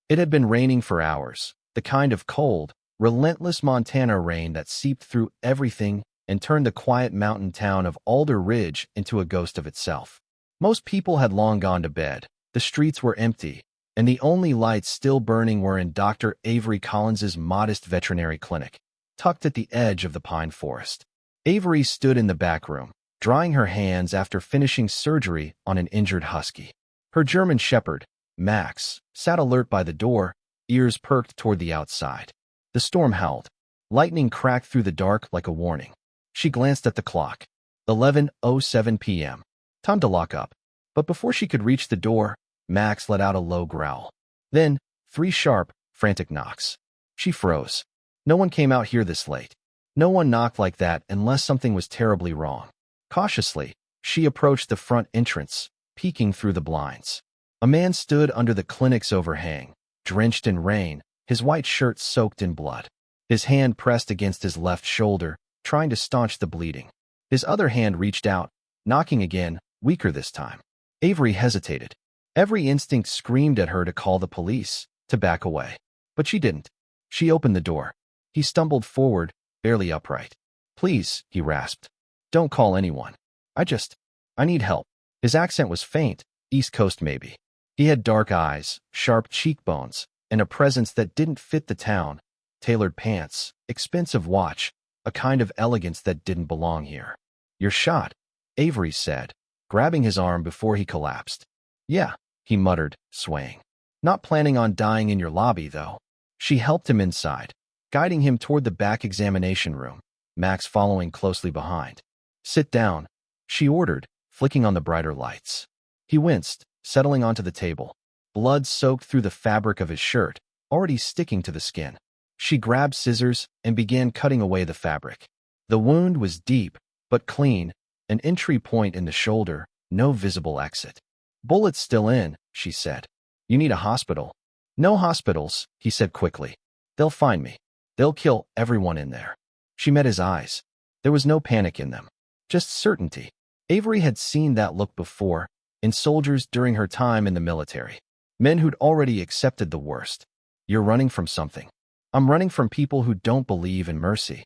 It had been raining for hours, the kind of cold, relentless Montana rain that seeped through everything and turned the quiet mountain town of Alder Ridge into a ghost of itself. Most people had long gone to bed, the streets were empty, and the only lights still burning were in Dr. Avery Collins's modest veterinary clinic, tucked at the edge of the pine forest. Avery stood in the back room, drying her hands after finishing surgery on an injured husky. Her German shepherd, Max, sat alert by the door, ears perked toward the outside. The storm howled. Lightning cracked through the dark like a warning. She glanced at the clock. 11:07 p.m. Time to lock up. But before she could reach the door, Max let out a low growl. Then, 3 sharp, frantic knocks. She froze. No one came out here this late. No one knocked like that unless something was terribly wrong. Cautiously, she approached the front entrance, peeking through the blinds. A man stood under the clinic's overhang, drenched in rain, his white shirt soaked in blood. His hand pressed against his left shoulder, trying to staunch the bleeding. His other hand reached out, knocking again, weaker this time. Avery hesitated. Every instinct screamed at her to call the police, to back away. But she didn't. She opened the door. He stumbled forward, barely upright. "Please," he rasped. "Don't call anyone. I need help." His accent was faint, East Coast maybe. He had dark eyes, sharp cheekbones, and a presence that didn't fit the town. Tailored pants, expensive watch, a kind of elegance that didn't belong here. "You're shot," Avery said, grabbing his arm before he collapsed. "Yeah," he muttered, swaying. "Not planning on dying in your lobby, though." She helped him inside, guiding him toward the back examination room, Max following closely behind. "Sit down," she ordered, flicking on the brighter lights. He winced, settling onto the table. Blood soaked through the fabric of his shirt, already sticking to the skin. She grabbed scissors and began cutting away the fabric. The wound was deep, but clean, an entry point in the shoulder, no visible exit. "Bullet's still in," she said. "You need a hospital." "No hospitals," he said quickly. "They'll find me. They'll kill everyone in there." She met his eyes. There was no panic in them, just certainty. Avery had seen that look before, in soldiers during her time in the military. Men who'd already accepted the worst. "You're running from something." "I'm running from people who don't believe in mercy."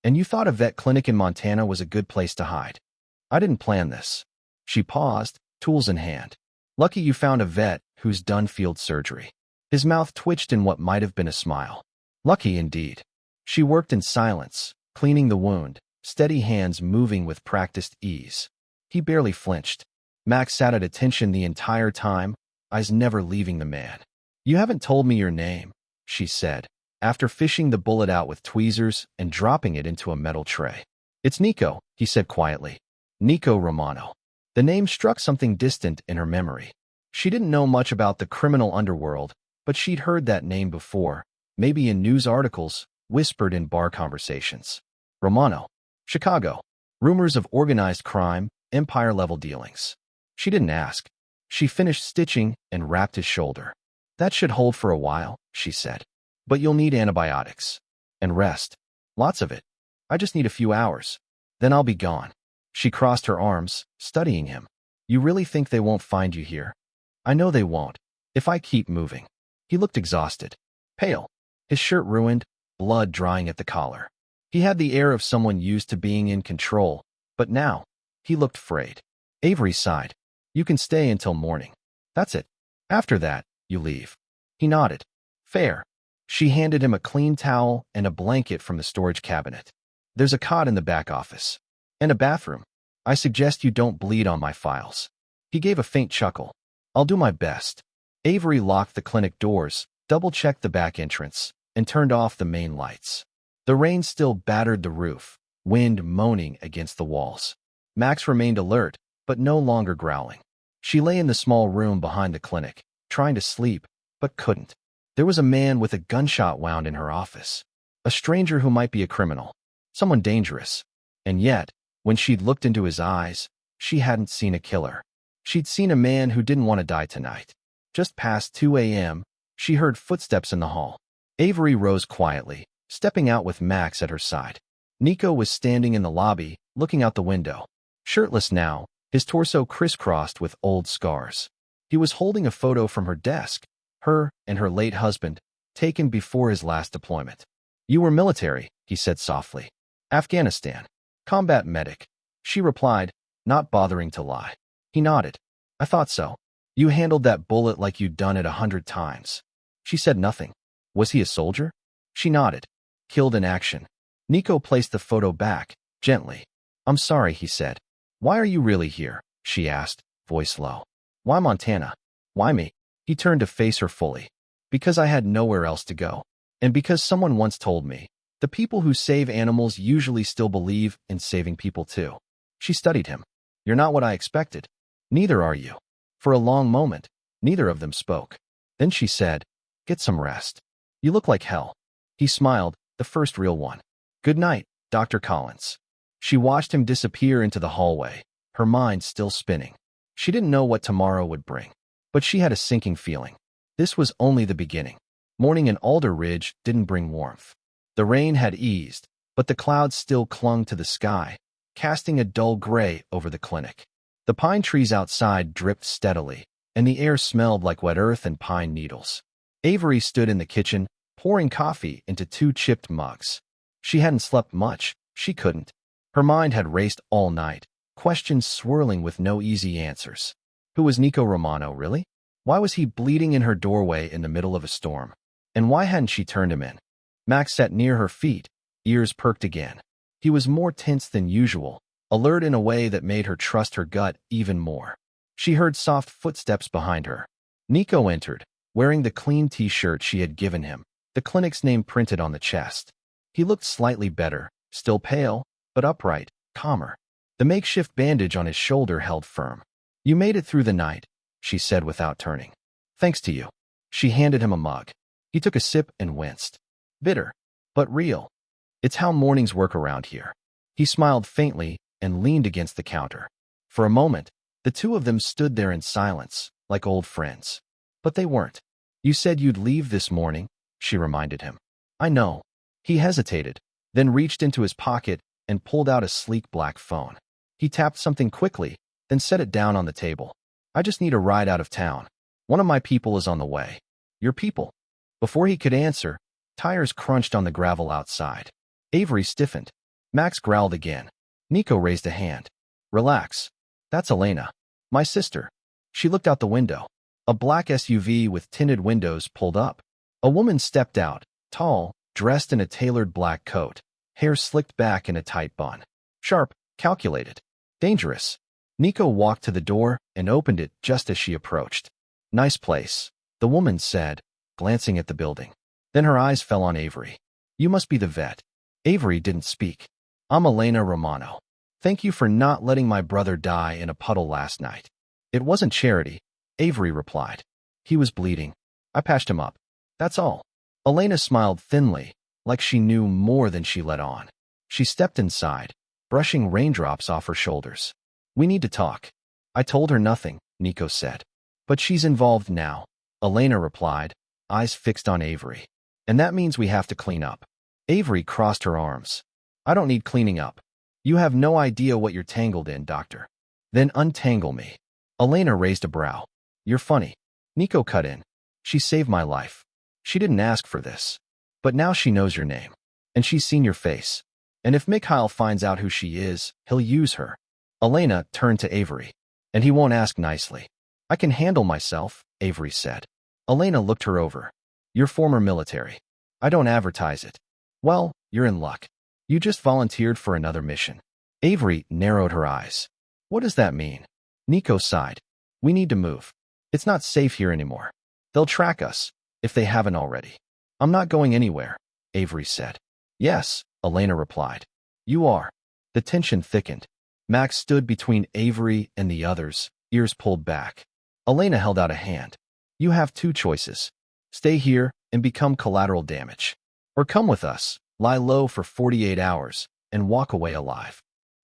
"And you thought a vet clinic in Montana was a good place to hide." "I didn't plan this." She paused, tools in hand. "Lucky you found a vet who's done field surgery." His mouth twitched in what might have been a smile. Lucky indeed. She worked in silence, cleaning the wound, steady hands moving with practiced ease. He barely flinched. Max sat at attention the entire time, eyes never leaving the man. "You haven't told me your name," she said, after fishing the bullet out with tweezers and dropping it into a metal tray. "It's Nico," he said quietly. "Nico Romano." The name struck something distant in her memory. She didn't know much about the criminal underworld, but she'd heard that name before, maybe in news articles, whispered in bar conversations. Romano. Chicago. Rumors of organized crime, empire-level dealings. She didn't ask. She finished stitching and wrapped his shoulder. "That should hold for a while," she said. "But you'll need antibiotics. And rest. Lots of it. I just need a few hours. Then I'll be gone." She crossed her arms, studying him. "You really think they won't find you here?" "I know they won't. If I keep moving." He looked exhausted. Pale. His shirt ruined, blood drying at the collar. He had the air of someone used to being in control, but now, he looked frayed. Avery sighed. "You can stay until morning. That's it. After that, you leave." He nodded. "Fair." She handed him a clean towel and a blanket from the storage cabinet. "There's a cot in the back office. And a bathroom. I suggest you don't bleed on my files." He gave a faint chuckle. "I'll do my best." Avery locked the clinic doors, double-checked the back entrance, and turned off the main lights. The rain still battered the roof, wind moaning against the walls. Max remained alert, but no longer growling. She lay in the small room behind the clinic, trying to sleep, but couldn't. There was a man with a gunshot wound in her office. A stranger who might be a criminal. Someone dangerous. And yet, when she'd looked into his eyes, she hadn't seen a killer. She'd seen a man who didn't want to die tonight. Just past 2 a.m., she heard footsteps in the hall. Avery rose quietly, stepping out with Max at her side. Nico was standing in the lobby, looking out the window. Shirtless now, his torso crisscrossed with old scars. He was holding a photo from her desk, her and her late husband, taken before his last deployment. You were military, he said softly. Afghanistan. Combat medic. She replied, not bothering to lie. He nodded. I thought so. You handled that bullet like you'd done it 100 times. She said nothing. Was he a soldier? She nodded. Killed in action. Nico placed the photo back, gently. I'm sorry, he said. Why are you really here? She asked, voice low. Why Montana? Why me? He turned to face her fully. Because I had nowhere else to go. And because someone once told me, the people who save animals usually still believe in saving people too. She studied him. You're not what I expected. Neither are you. For a long moment, neither of them spoke. Then she said, get some rest. You look like hell. He smiled, the first real one. Good night, Dr. Collins. She watched him disappear into the hallway, her mind still spinning. She didn't know what tomorrow would bring, but she had a sinking feeling. This was only the beginning. Morning in Alder Ridge didn't bring warmth. The rain had eased, but the clouds still clung to the sky, casting a dull gray over the clinic. The pine trees outside dripped steadily, and the air smelled like wet earth and pine needles. Avery stood in the kitchen, pouring coffee into 2 chipped mugs. She hadn't slept much. She couldn't. Her mind had raced all night, questions swirling with no easy answers. Who was Nico Romano, really? Why was he bleeding in her doorway in the middle of a storm? And why hadn't she turned him in? Max sat near her feet, ears perked again. He was more tense than usual, alert in a way that made her trust her gut even more. She heard soft footsteps behind her. Nico entered, wearing the clean t-shirt she had given him, the clinic's name printed on the chest. He looked slightly better, still pale, but upright, calmer. The makeshift bandage on his shoulder held firm. You made it through the night, she said without turning. Thanks to you. She handed him a mug. He took a sip and winced. Bitter, but real. It's how mornings work around here. He smiled faintly and leaned against the counter. For a moment, the two of them stood there in silence, like old friends. But they weren't. You said you'd leave this morning, she reminded him. I know. He hesitated, then reached into his pocket and pulled out a sleek black phone. He tapped something quickly, then set it down on the table. I just need a ride out of town. One of my people is on the way. Your people? Before he could answer, tires crunched on the gravel outside. Avery stiffened. Max growled again. Nico raised a hand. Relax. That's Elena. My sister. She looked out the window. A black SUV with tinted windows pulled up. A woman stepped out, tall, dressed in a tailored black coat, hair slicked back in a tight bun. Sharp, calculated. Dangerous. Nico walked to the door and opened it just as she approached. Nice place, the woman said, glancing at the building. Then her eyes fell on Avery. You must be the vet. Avery didn't speak. I'm Elena Romano. Thank you for not letting my brother die in a puddle last night. It wasn't charity, Avery replied. He was bleeding. I patched him up. That's all. Elena smiled thinly, like she knew more than she let on. She stepped inside, brushing raindrops off her shoulders. We need to talk. I told her nothing, Nico said. But she's involved now, Elena replied, eyes fixed on Avery. And that means we have to clean up. Avery crossed her arms. I don't need cleaning up. You have no idea what you're tangled in, doctor. Then untangle me. Elena raised a brow. You're funny. Nico cut in. She saved my life. She didn't ask for this. But now she knows your name. And she's seen your face. And if Mikhail finds out who she is, he'll use her. Elena turned to Avery. And he won't ask nicely. I can handle myself, Avery said. Elena looked her over. You're former military. I don't advertise it. Well, you're in luck. You just volunteered for another mission. Avery narrowed her eyes. What does that mean? Nico sighed. We need to move. It's not safe here anymore. They'll track us, if they haven't already. I'm not going anywhere, Avery said. Yes, Elena replied. You are. The tension thickened. Max stood between Avery and the others, ears pulled back. Elena held out a hand. You have 2 choices. Stay here and become collateral damage. Or come with us, lie low for 48 hours, and walk away alive.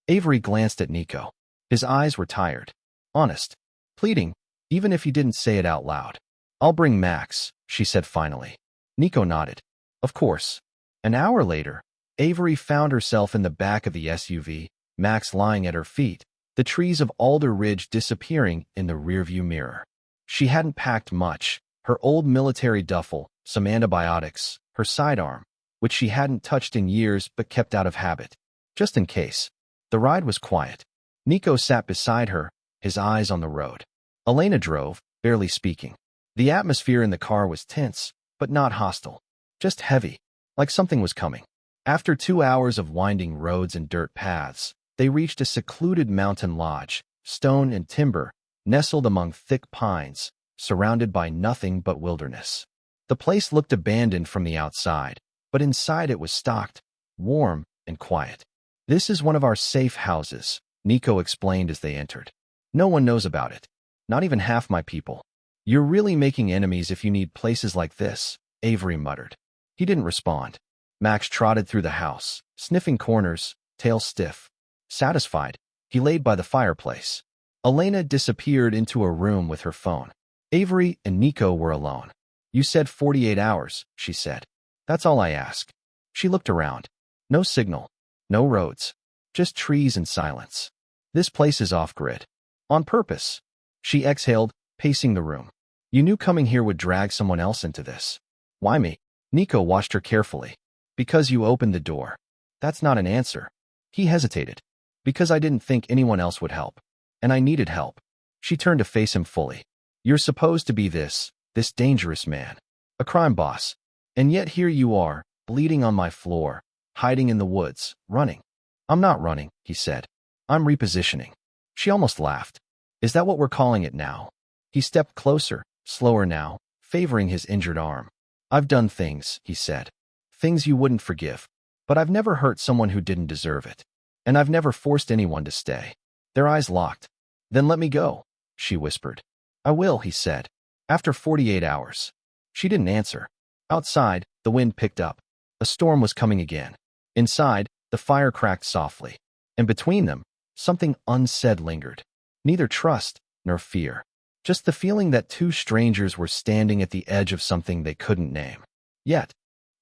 Avery glanced at Nico. His eyes were tired. Honest. Pleading, even if he didn't say it out loud. I'll bring Max, she said finally. Nico nodded. Of course. An hour later, Avery found herself in the back of the SUV, Max lying at her feet, the trees of Alder Ridge disappearing in the rearview mirror. She hadn't packed much, Her old military duffel, some antibiotics, her sidearm, which she hadn't touched in years but kept out of habit, just in case. The ride was quiet. Nico sat beside her, his eyes on the road. Elena drove, barely speaking. The atmosphere in the car was tense, but not hostile. Just heavy, like something was coming. After 2 hours of winding roads and dirt paths, they reached a secluded mountain lodge, stone and timber, nestled among thick pines, surrounded by nothing but wilderness. The place looked abandoned from the outside, but inside it was stocked, warm, and quiet. "This is one of our safe houses," Nico explained as they entered. "No one knows about it. Not even half my people." "You're really making enemies if you need places like this," Avery muttered. He didn't respond. Max trotted through the house, sniffing corners, tail stiff. Satisfied, he laid by the fireplace. Elena disappeared into a room with her phone. Avery and Nico were alone. "You said 48 hours, she said. "That's all I ask." She looked around. No signal, no roads, just trees and silence. "This place is off-grid. On purpose." She exhaled, pacing the room. "You knew coming here would drag someone else into this." "Why me?" Nico watched her carefully. "Because you opened the door." "That's not an answer." He hesitated. "Because I didn't think anyone else would help. And I needed help." She turned to face him fully. "You're supposed to be this dangerous man. A crime boss. And yet here you are, bleeding on my floor, hiding in the woods, running." "I'm not running," he said. "I'm repositioning." She almost laughed. "Is that what we're calling it now?" He stepped closer, slower now, favoring his injured arm. "I've done things," he said. "Things you wouldn't forgive. But I've never hurt someone who didn't deserve it. And I've never forced anyone to stay." Their eyes locked. "Then let me go," she whispered. "I will," he said. "After 48 hours." She didn't answer. Outside, the wind picked up. A storm was coming again. Inside, the fire cracked softly. And between them, something unsaid lingered. Neither trust nor fear. Just the feeling that two strangers were standing at the edge of something they couldn't name. Yet,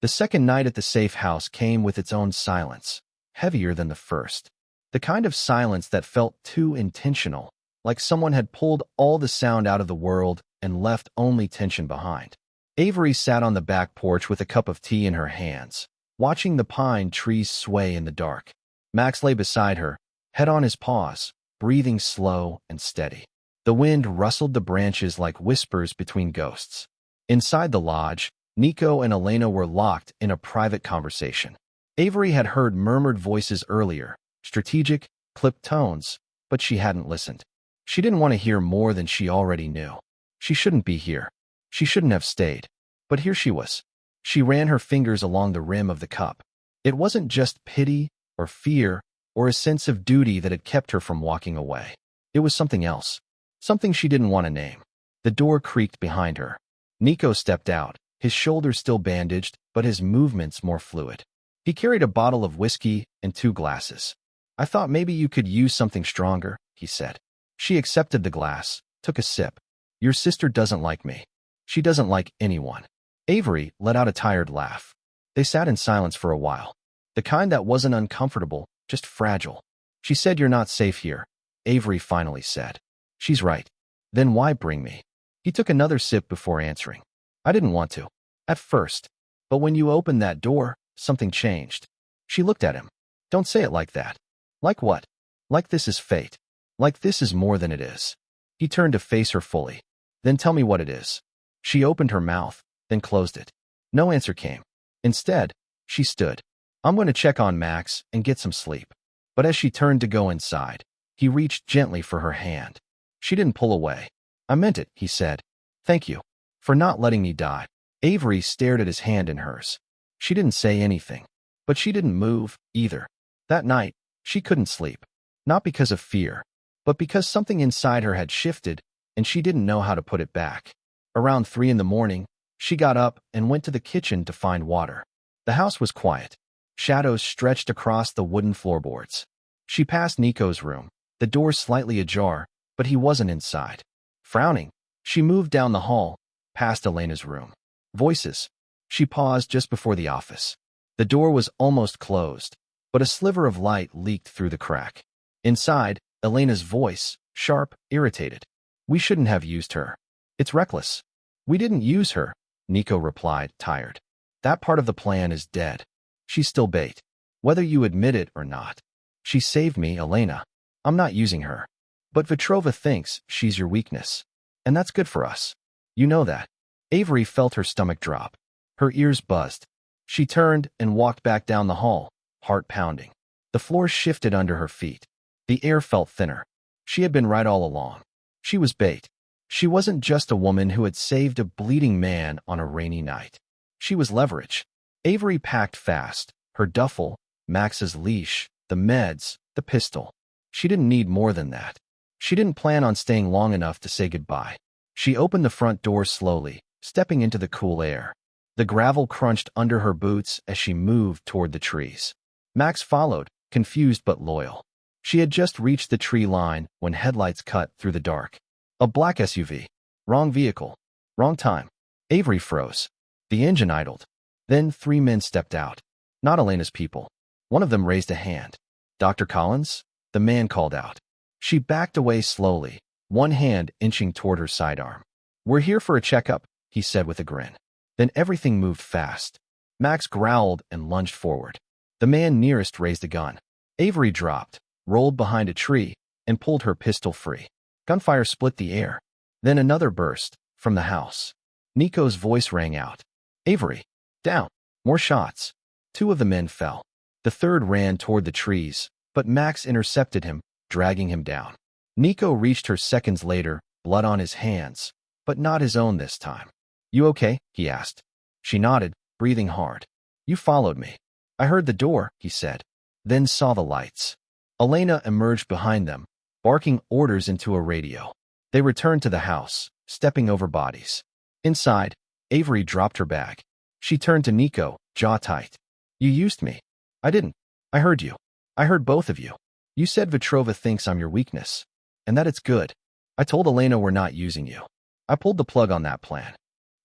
the second night at the safe house came with its own silence, heavier than the first. The kind of silence that felt too intentional, like someone had pulled all the sound out of the world and left only tension behind. Avery sat on the back porch with a cup of tea in her hands, watching the pine trees sway in the dark. Max lay beside her, head on his paws, breathing slow and steady. The wind rustled the branches like whispers between ghosts. Inside the lodge, Nico and Elena were locked in a private conversation. Avery had heard murmured voices earlier, strategic, clipped tones, but she hadn't listened. She didn't want to hear more than she already knew. She shouldn't be here. She shouldn't have stayed. But here she was. She ran her fingers along the rim of the cup. It wasn't just pity or fear or a sense of duty that had kept her from walking away. It was something else. Something she didn't want to name. The door creaked behind her. Nico stepped out, his shoulders still bandaged, but his movements more fluid. He carried a bottle of whiskey and 2 glasses. "I thought maybe you could use something stronger," he said. She accepted the glass, took a sip. "Your sister doesn't like me. She doesn't like anyone." Avery let out a tired laugh. They sat in silence for a while. The kind that wasn't uncomfortable, just fragile. "She said you're not safe here," Avery finally said. "She's right. Then why bring me?" He took another sip before answering. "I didn't want to. At first. But when you opened that door, something changed." She looked at him. "Don't say it like that." "Like what?" "Like this is fate. Like this is more than it is." He turned to face her fully. "Then tell me what it is." She opened her mouth, then closed it. No answer came. Instead, she stood. "I'm going to check on Max and get some sleep." But as she turned to go inside, he reached gently for her hand. She didn't pull away. "I meant it," he said. "Thank you. For not letting me die." Avery stared at his hand in hers. She didn't say anything. But she didn't move, either. That night, she couldn't sleep. Not because of fear, but because something inside her had shifted, and she didn't know how to put it back. Around 3 in the morning, she got up and went to the kitchen to find water. The house was quiet. Shadows stretched across the wooden floorboards. She passed Nico's room, the door slightly ajar, but he wasn't inside. Frowning, she moved down the hall, past Elena's room. Voices. She paused just before the office. The door was almost closed, but a sliver of light leaked through the crack. Inside, Elena's voice, sharp, irritated. "We shouldn't have used her. It's reckless." We didn't use her, Nico replied, tired. That part of the plan is dead. She's still bait. Whether you admit it or not. She saved me, Elena. I'm not using her. But Vetrova thinks she's your weakness. And that's good for us. You know that. Avery felt her stomach drop. Her ears buzzed. She turned and walked back down the hall, heart pounding. The floor shifted under her feet. The air felt thinner. She had been right all along. She was bait. She wasn't just a woman who had saved a bleeding man on a rainy night. She was leverage. Avery packed fast. Her duffel, Max's leash, the meds, the pistol. She didn't need more than that. She didn't plan on staying long enough to say goodbye. She opened the front door slowly, stepping into the cool air. The gravel crunched under her boots as she moved toward the trees. Max followed, confused but loyal. She had just reached the tree line when headlights cut through the dark. A black SUV. Wrong vehicle. Wrong time. Avery froze. The engine idled. Then 3 men stepped out. Not Elena's people. One of them raised a hand. Dr. Collins? The man called out. She backed away slowly, one hand inching toward her sidearm. We're here for a checkup, he said with a grin. Then everything moved fast. Max growled and lunged forward. The man nearest raised a gun. Avery dropped, rolled behind a tree, and pulled her pistol free. Gunfire split the air. Then another burst, from the house. Nico's voice rang out. Avery, down. More shots. 2 of the men fell. The third ran toward the trees, but Max intercepted him, dragging him down. Nico reached her seconds later, blood on his hands, but not his own this time. You okay? He asked. She nodded, breathing hard. You followed me. I heard the door, he said, then saw the lights. Elena emerged behind them, barking orders into a radio. They returned to the house, stepping over bodies. Inside, Avery dropped her bag. She turned to Nico, jaw tight. You used me. I didn't. I heard you. I heard both of you. You said Vetrova thinks I'm your weakness, and that it's good. I told Elena we're not using you. I pulled the plug on that plan.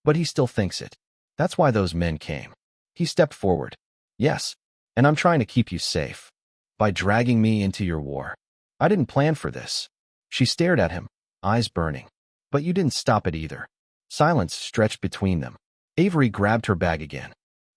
But he still thinks it. That's why those men came. He stepped forward. Yes, and I'm trying to keep you safe. By dragging me into your war. I didn't plan for this. She stared at him, eyes burning. But you didn't stop it either. Silence stretched between them. Avery grabbed her bag again.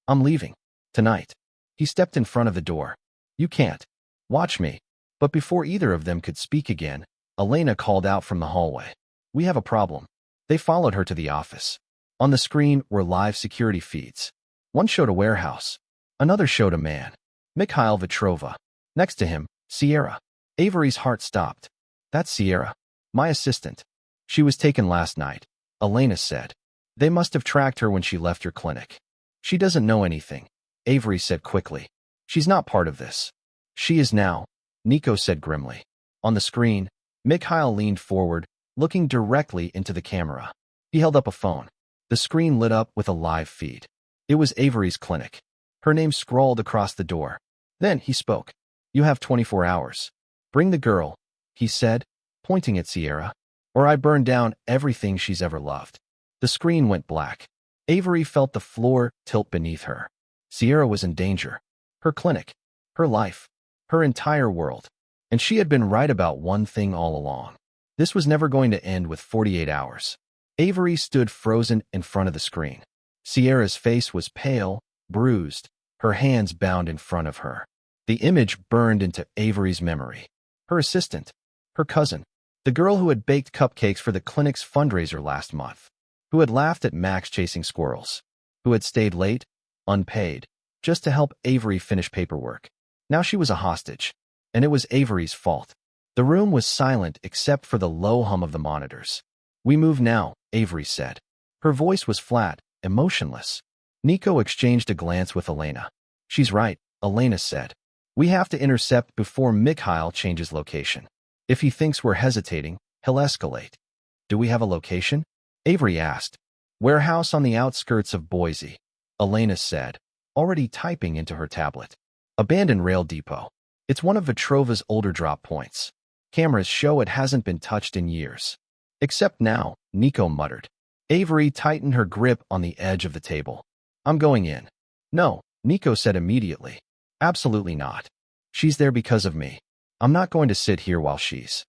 I'm leaving. Tonight. He stepped in front of the door. You can't. Watch me. But before either of them could speak again, Elena called out from the hallway. We have a problem. They followed her to the office. On the screen were live security feeds. One showed a warehouse. Another showed a man. Mikhail Vetrova. Next to him, Sierra. Avery's heart stopped. That's Sierra. My assistant. She was taken last night, Elena said. They must have tracked her when she left your clinic. She doesn't know anything, Avery said quickly. She's not part of this. She is now, Nico said grimly. On the screen, Mikhail leaned forward, looking directly into the camera. He held up a phone. The screen lit up with a live feed. It was Avery's clinic. Her name scrawled across the door. Then he spoke. You have 24 hours. Bring the girl, he said, pointing at Sierra, or I burn down everything she's ever loved. The screen went black. Avery felt the floor tilt beneath her. Sierra was in danger. Her clinic, her life, her entire world. And she had been right about one thing all along. This was never going to end with 48 hours. Avery stood frozen in front of the screen. Sierra's face was pale, bruised, her hands bound in front of her. The image burned into Avery's memory. Her assistant, her cousin, the girl who had baked cupcakes for the clinic's fundraiser last month, who had laughed at Max chasing squirrels, who had stayed late, unpaid, just to help Avery finish paperwork. Now she was a hostage, and it was Avery's fault. The room was silent except for the low hum of the monitors. We move now, Avery said. Her voice was flat, emotionless. Nico exchanged a glance with Elena. She's right, Elena said. We have to intercept before Mikhail changes location. If he thinks we're hesitating, he'll escalate. Do we have a location? Avery asked. Warehouse on the outskirts of Boise, Elena said, already typing into her tablet. Abandoned rail depot. It's one of Vetrova's older drop points. Cameras show it hasn't been touched in years. Except now, Nico muttered. Avery tightened her grip on the edge of the table. I'm going in. No, Nico said immediately. Absolutely not. She's there because of me. I'm not going to sit here while she's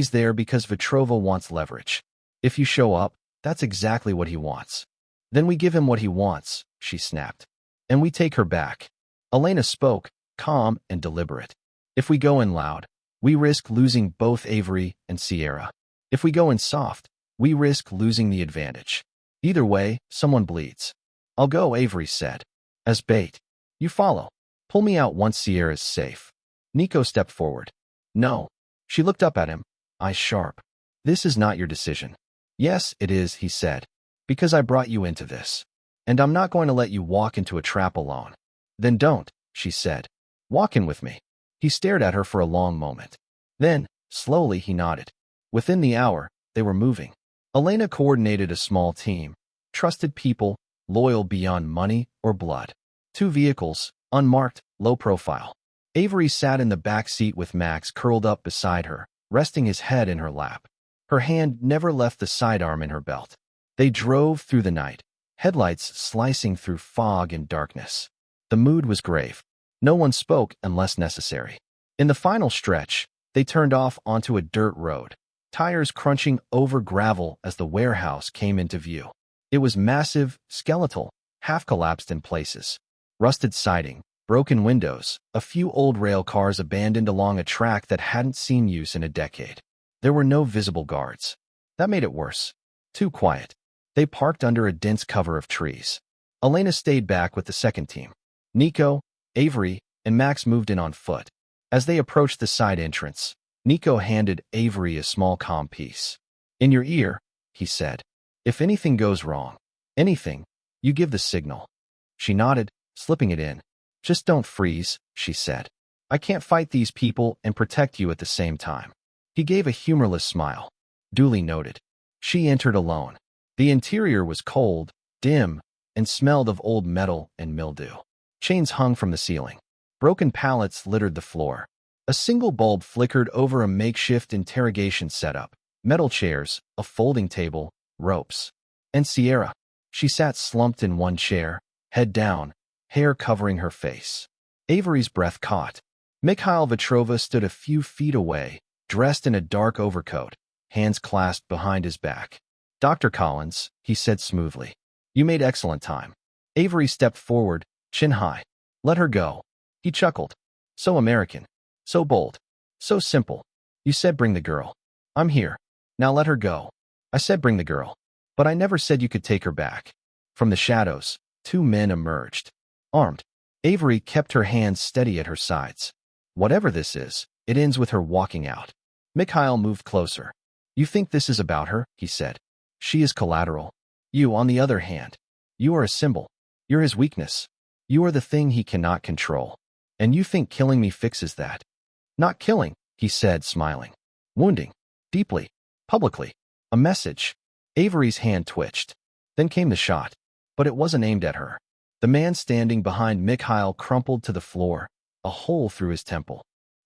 there because Vetrova wants leverage. If you show up, That's exactly what he wants. Then we give him what he wants, she snapped. And we take her back. Elena spoke, calm and deliberate. If we go in loud, we risk losing both Avery and Sierra. If we go in soft, we risk losing the advantage. Either way, someone bleeds. I'll go, Avery said. As bait. You follow. Pull me out once Sierra's safe. Nico stepped forward. No. She looked up at him, eyes sharp. This is not your decision. Yes, it is, he said. Because I brought you into this. And I'm not going to let you walk into a trap alone. Then don't, she said. Walk in with me. He stared at her for a long moment. Then, slowly, he nodded. Within the hour, they were moving. Elena coordinated a small team. Trusted people, loyal beyond money or blood. 2 vehicles, unmarked, low profile. Avery sat in the back seat with Max curled up beside her, resting his head in her lap. Her hand never left the sidearm in her belt. They drove through the night, headlights slicing through fog and darkness. The mood was grave. No one spoke unless necessary. In the final stretch, they turned off onto a dirt road, tires crunching over gravel as the warehouse came into view. It was massive, skeletal, half-collapsed in places. Rusted siding, broken windows, a few old rail cars abandoned along a track that hadn't seen use in a decade. There were no visible guards. That made it worse. Too quiet. They parked under a dense cover of trees. Elena stayed back with the second team. Nico, Avery, and Max moved in on foot. As they approached the side entrance, Nico handed Avery a small comm piece. In your ear, he said. If anything goes wrong, anything, you give the signal. She nodded, slipping it in. Just don't freeze, she said. I can't fight these people and protect you at the same time. He gave a humorless smile. Duly noted. She entered alone. The interior was cold, dim, and smelled of old metal and mildew. Chains hung from the ceiling. Broken pallets littered the floor. A single bulb flickered over a makeshift interrogation setup. Metal chairs, a folding table, ropes. And Sierra. She sat slumped in one chair, head down, hair covering her face. Avery's breath caught. Mikhail Vetrova stood a few feet away, dressed in a dark overcoat, hands clasped behind his back. Dr. Collins, he said smoothly. You made excellent time. Avery stepped forward, chin high. Let her go. He chuckled. So American. So bold. So simple. You said bring the girl. I'm here. Now let her go. I said bring the girl. But I never said you could take her back. From the shadows, 2 men emerged. Armed. Avery kept her hands steady at her sides. Whatever this is, it ends with her walking out. Mikhail moved closer. You think this is about her, he said. She is collateral. You, on the other hand, you are a symbol. You're his weakness. You are the thing he cannot control. And you think killing me fixes that. Not killing, he said, smiling. Wounding. Deeply. Publicly. A message. Avery's hand twitched. Then came the shot. But it wasn't aimed at her. The man standing behind Mikhail crumpled to the floor, a hole through his temple.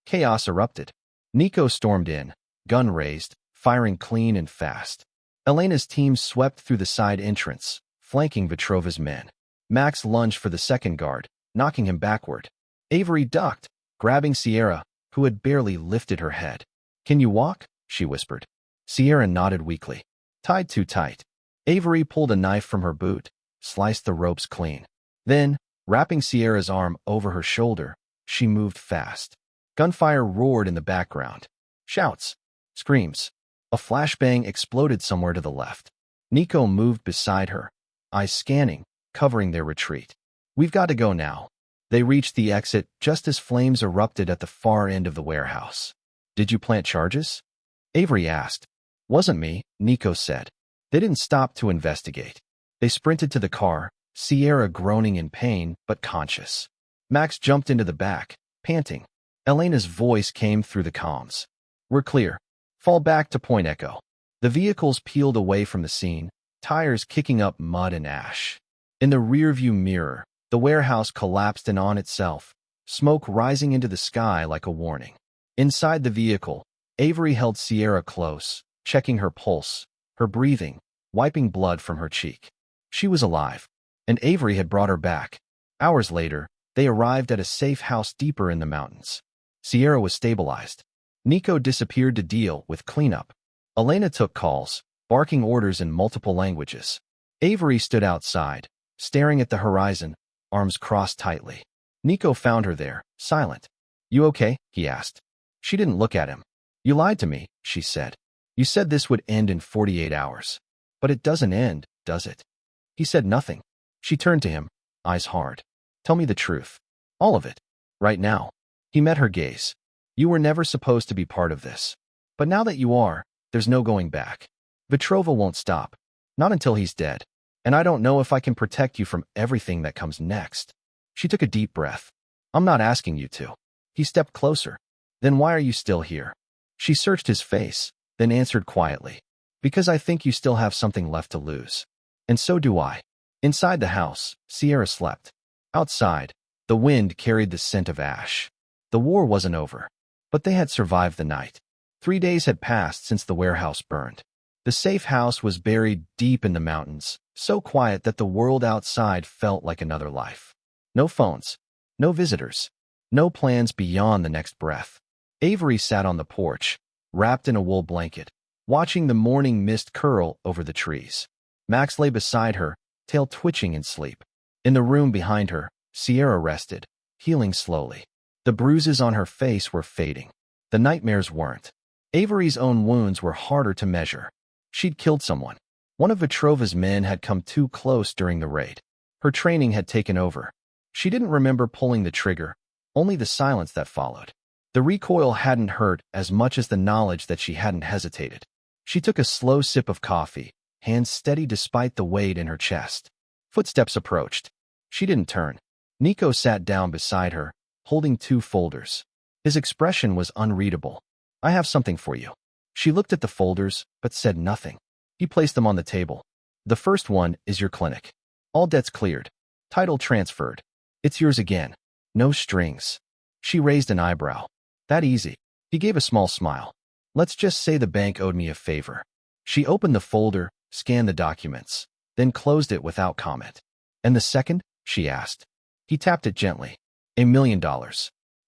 Chaos erupted. Nico stormed in, gun raised, firing clean and fast. Elena's team swept through the side entrance, flanking Vetrova's men. Max lunged for the second guard, knocking him backward. Avery ducked, grabbing Sierra, who had barely lifted her head. Can you walk? She whispered. Sierra nodded weakly. Tied too tight. Avery pulled a knife from her boot, sliced the ropes clean. Then, wrapping Sierra's arm over her shoulder, she moved fast. Gunfire roared in the background. Shouts. Screams. A flashbang exploded somewhere to the left. Nico moved beside her, eyes scanning, covering their retreat. We've got to go now. They reached the exit just as flames erupted at the far end of the warehouse. Did you plant charges? Avery asked. Wasn't me, Nico said. They didn't stop to investigate. They sprinted to the car, Sierra groaning in pain but conscious. Max jumped into the back, panting. Elena's voice came through the comms. We're clear. Fall back to Point Echo. The vehicles peeled away from the scene, tires kicking up mud and ash. In the rearview mirror, the warehouse collapsed in on itself, smoke rising into the sky like a warning. Inside the vehicle, Avery held Sierra close, checking her pulse, her breathing, wiping blood from her cheek. She was alive, and Avery had brought her back. Hours later, they arrived at a safe house deeper in the mountains. Sierra was stabilized. Nico disappeared to deal with cleanup. Elena took calls, barking orders in multiple languages. Avery stood outside, staring at the horizon, arms crossed tightly. Nico found her there, silent. "You okay?" he asked. She didn't look at him. "You lied to me," she said. "You said this would end in 48 hours. But it doesn't end, does it?" He said nothing. She turned to him, eyes hard. "Tell me the truth. All of it. Right now." He met her gaze. "You were never supposed to be part of this. But now that you are, there's no going back. Vetrova won't stop. Not until he's dead. And I don't know if I can protect you from everything that comes next." She took a deep breath. "I'm not asking you to." He stepped closer. "Then why are you still here?" She searched his face, then answered quietly. "Because I think you still have something left to lose. And so do I." Inside the house, Sierra slept. Outside, the wind carried the scent of ash. The war wasn't over, but they had survived the night. 3 days had passed since the warehouse burned. The safe house was buried deep in the mountains, so quiet that the world outside felt like another life. No phones, no visitors, no plans beyond the next breath. Avery sat on the porch, wrapped in a wool blanket, watching the morning mist curl over the trees. Max lay beside her, tail twitching in sleep. In the room behind her, Sierra rested, healing slowly. The bruises on her face were fading. The nightmares weren't. Avery's own wounds were harder to measure. She'd killed someone. One of Vetrova's men had come too close during the raid. Her training had taken over. She didn't remember pulling the trigger, only the silence that followed. The recoil hadn't hurt as much as the knowledge that she hadn't hesitated. She took a slow sip of coffee, hands steady despite the weight in her chest. Footsteps approached. She didn't turn. Nico sat down beside her, holding 2 folders. His expression was unreadable. "I have something for you." She looked at the folders, but said nothing. He placed them on the table. "The first one is your clinic. All debts cleared. Title transferred. It's yours again. No strings." She raised an eyebrow. "That easy?" He gave a small smile. "Let's just say the bank owed me a favor." She opened the folder, scanned the documents, then closed it without comment. "And the second?" she asked. He tapped it gently. $1 million.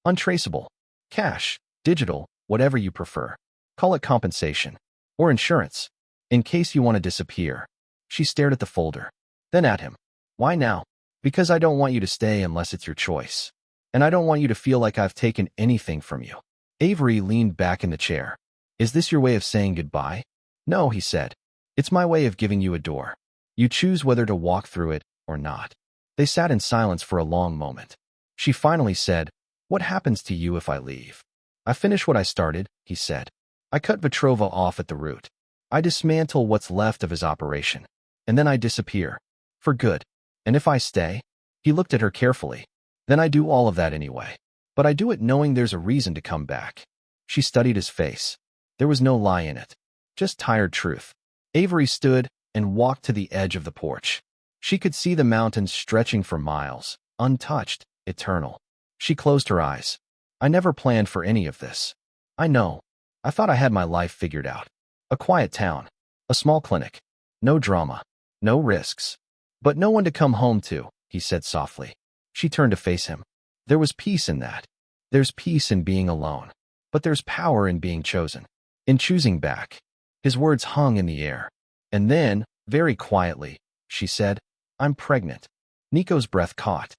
Untraceable. Cash, digital, whatever you prefer. Call it compensation. Or insurance. In case you want to disappear. She stared at the folder. Then at him. "Why now?" "Because I don't want you to stay unless it's your choice. And I don't want you to feel like I've taken anything from you." Avery leaned back in the chair. "Is this your way of saying goodbye?" "No," he said. "It's my way of giving you a door. You choose whether to walk through it or not." They sat in silence for a long moment. She finally said, "What happens to you if I leave?" "I finish what I started," he said. "I cut Vetrova off at the root. I dismantle what's left of his operation. And then I disappear. For good. And if I stay?" He looked at her carefully. "Then I do all of that anyway. But I do it knowing there's a reason to come back." She studied his face. There was no lie in it. Just tired truth. Avery stood and walked to the edge of the porch. She could see the mountains stretching for miles, untouched, eternal. She closed her eyes. "I never planned for any of this. I know. I thought I had my life figured out. A quiet town. A small clinic. No drama. No risks. But no one to come home to," he said softly. She turned to face him. "There was peace in that. There's peace in being alone. But there's power in being chosen. In choosing back." His words hung in the air. And then, very quietly, she said, "I'm pregnant." Nico's breath caught.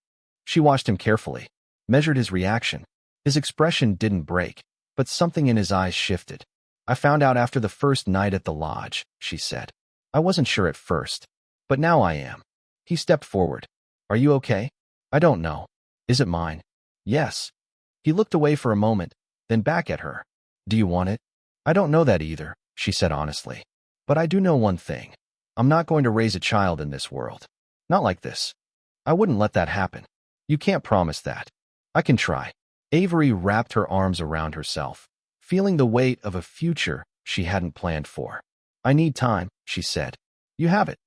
She watched him carefully, measured his reaction. His expression didn't break, but something in his eyes shifted. "I found out after the first night at the lodge," she said. "I wasn't sure at first, but now I am." He stepped forward. "Are you okay?" "I don't know. Is it mine?" "Yes." He looked away for a moment, then back at her. "Do you want it?" "I don't know that either," she said honestly. "But I do know one thing. I'm not going to raise a child in this world. Not like this. I wouldn't let that happen." "You can't promise that." "I can try." Avery wrapped her arms around herself, feeling the weight of a future she hadn't planned for. "I need time," she said. "You have it."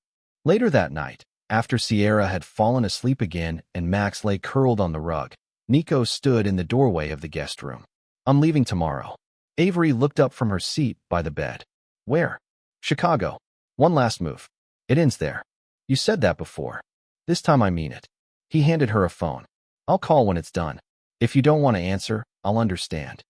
Later that night, after Sierra had fallen asleep again and Max lay curled on the rug, Nico stood in the doorway of the guest room. "I'm leaving tomorrow." Avery looked up from her seat by the bed. "Where?" "Chicago. One last move. It ends there." "You said that before." "This time I mean it." He handed her a phone. "I'll call when it's done. If you don't want to answer, I'll understand."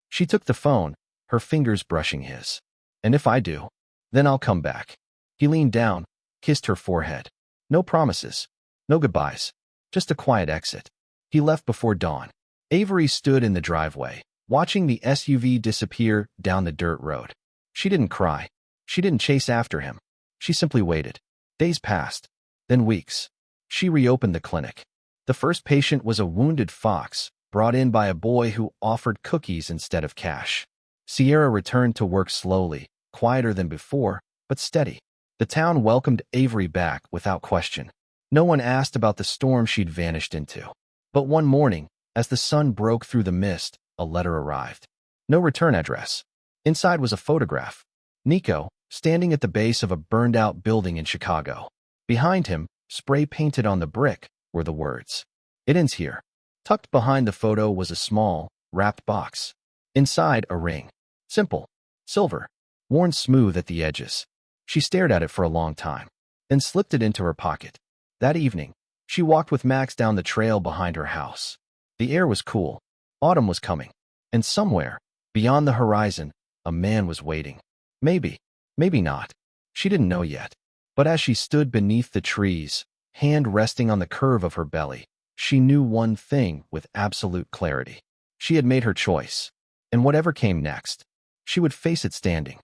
She took the phone, her fingers brushing his. "And if I do?" Then I'll come back. He leaned down, kissed her forehead. No promises. No goodbyes. Just a quiet exit. He left before dawn. Avery stood in the driveway, watching the SUV disappear down the dirt road. She didn't cry. She didn't chase after him. She simply waited. Days passed. Then weeks. She reopened the clinic. The first patient was a wounded fox, brought in by a boy who offered cookies instead of cash. Sierra returned to work slowly, quieter than before, but steady. The town welcomed Avery back without question. No one asked about the storm she'd vanished into. But one morning, as the sun broke through the mist, a letter arrived. No return address. Inside was a photograph. Nico, standing at the base of a burned-out building in Chicago. Behind him, spray-painted on the brick, were the words, "It ends here." Tucked behind the photo was a small, wrapped box. Inside, a ring. Simple. Silver. Worn smooth at the edges. She stared at it for a long time, then slipped it into her pocket. That evening, she walked with Max down the trail behind her house. The air was cool. Autumn was coming. And somewhere, beyond the horizon, a man was waiting. Maybe. Maybe not. She didn't know yet. But as she stood beneath the trees, hand resting on the curve of her belly, she knew one thing with absolute clarity. She had made her choice. And whatever came next, she would face it standing.